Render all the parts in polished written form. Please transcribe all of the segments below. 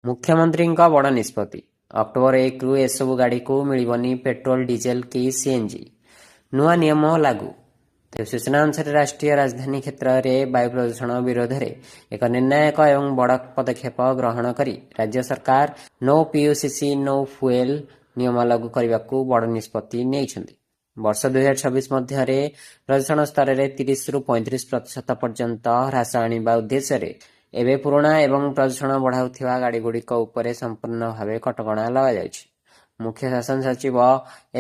ମୁଖ୍ୟମନ୍ତ୍ରୀଙ୍କ ବଡ଼ ନିଷ୍ପତ୍ତି। ଅକ୍ଟୋବର 1ରୁ ଏସବୁ ଗାଡ଼ିକୁ ମିଳିବନି ପେଟ୍ରୋଲ, ଡିଜେଲ କି ସିଏନ୍ଜି। ନୂଆ ନିୟମ ଲାଗୁ। ସୂଚନା ଅନୁସାରେ ରାଷ୍ଟ୍ରୀୟ ରାଜଧାନୀ କ୍ଷେତ୍ରରେ ବାୟୁ ପ୍ରଦୂଷଣ ବିରୋଧରେ ଏକ ନିର୍ଣ୍ଣାୟକ ଏବଂ ବଡ଼ ପଦକ୍ଷେପ ଗ୍ରହଣ କରି ରାଜ୍ୟ ସରକାର ନୋ ପିୟୁସିସି ନୋ ଫୁଏଲ ନିୟମ ଲାଗୁ କରିବାକୁ ବଡ଼ ନିଷ୍ପତ୍ତି ନେଇଛନ୍ତି। ବର୍ଷ 2026 ମଧ୍ୟରେ ପ୍ରଦୂଷଣ ସ୍ତରରେ 30ରୁ 35% ପର୍ଯ୍ୟନ୍ତ ହ୍ରାସ ଆଣିବା ଉଦ୍ଦେଶ୍ୟରେ ଏବେ ପୁରୁଣା ଏବଂ ପ୍ରଦୂଷଣ ବଢ଼ାଉଥିବା ଗାଡ଼ିଗୁଡ଼ିକ ଉପରେ ସମ୍ପୂର୍ଣ୍ଣ ଭାବେ କଟକଣା ଲଗାଯାଇଛି। ମୁଖ୍ୟ ଶାସନ ସଚିବ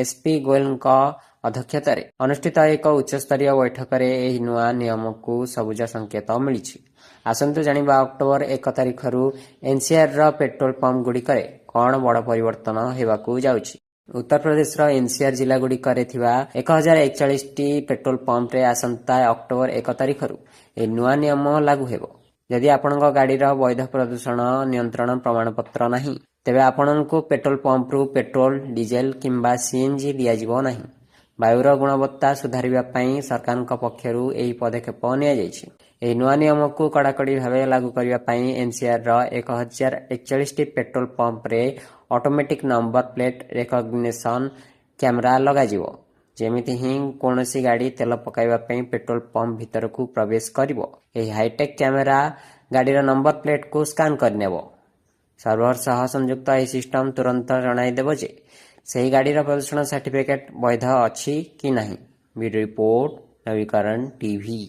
ଏସ୍ପି ଗୋଏଲଙ୍କ ଅଧ୍ୟକ୍ଷତାରେ ଅନୁଷ୍ଠିତ ଏକ ଉଚ୍ଚସ୍ତରୀୟ ବୈଠକରେ ଏହି ନୂଆ ନିୟମକୁ ସବୁଜ ସଂକେତ ମିଳିଛି। ଆସନ୍ତୁ ଜାଣିବା ଅକ୍ଟୋବର 1 ତାରିଖରୁ ଏନ୍ସିଆର୍ର ପେଟ୍ରୋଲ ପମ୍ପଗୁଡ଼ିକରେ କ'ଣ ବଡ଼ ପରିବର୍ତ୍ତନ ହେବାକୁ ଯାଉଛି। ଉତ୍ତରପ୍ରଦେଶର ଏନ୍ସିଆର୍ ଜିଲ୍ଲାଗୁଡ଼ିକରେ ଥିବା 1041ଟି ପେଟ୍ରୋଲ ପମ୍ପରେ ଆସନ୍ତା ଅକ୍ଟୋବର 1 ତାରିଖରୁ ଏହି ନୂଆ ନିୟମ ଲାଗୁ ହେବ। ଯଦି ଆପଣଙ୍କ ଗାଡ଼ିର ବୈଧ ପ୍ରଦୂଷଣ ନିୟନ୍ତ୍ରଣ ପ୍ରମାଣପତ୍ର ନାହିଁ, ତେବେ ଆପଣଙ୍କୁ ପେଟ୍ରୋଲ ପମ୍ପରୁ ପେଟ୍ରୋଲ, ଡିଜେଲ କିମ୍ବା ସିଏନ୍ଜି ଦିଆଯିବ ନାହିଁ। ବାୟୁର ଗୁଣବତ୍ତା ସୁଧାରିବା ପାଇଁ ସରକାରଙ୍କ ପକ୍ଷରୁ ଏହି ପଦକ୍ଷେପ ନିଆଯାଇଛି। ଏହି ନୂଆ ନିୟମକୁ କଡ଼ାକଡ଼ି ଭାବେ ଲାଗୁ କରିବା ପାଇଁ ଏନ୍ସିଆର୍ର 1041ଟି ପେଟ୍ରୋଲ ପମ୍ପରେ automatic number plate recognition camera ଲଗାଯିବ। ଯେମିତି ହିଁ କୌଣସି ଗାଡ଼ି ତେଲ ପକାଇବା ପାଇଁ ପେଟ୍ରୋଲ ପମ୍ପ ଭିତରକୁ ପ୍ରବେଶ କରିବ, ଏହି ହାଇଟେକ୍ କ୍ୟାମେରା ଗାଡ଼ିର ନମ୍ବର ପ୍ଲେଟ୍କୁ ସ୍କାନ୍ କରିନେବ। ସର୍ଭର ସହ ସଂଯୁକ୍ତ ଏହି ସିଷ୍ଟମ ତୁରନ୍ତ ଜଣାଇଦେବ ଯେ ସେହି ଗାଡ଼ିର ପ୍ରଦୂଷଣ ସାର୍ଟିଫିକେଟ୍ ବୈଧ ଅଛି କି ନାହିଁ। ବ୍ୟୁରୋ ରିପୋର୍ଟ, ନବୀକରଣ ଟିଭି।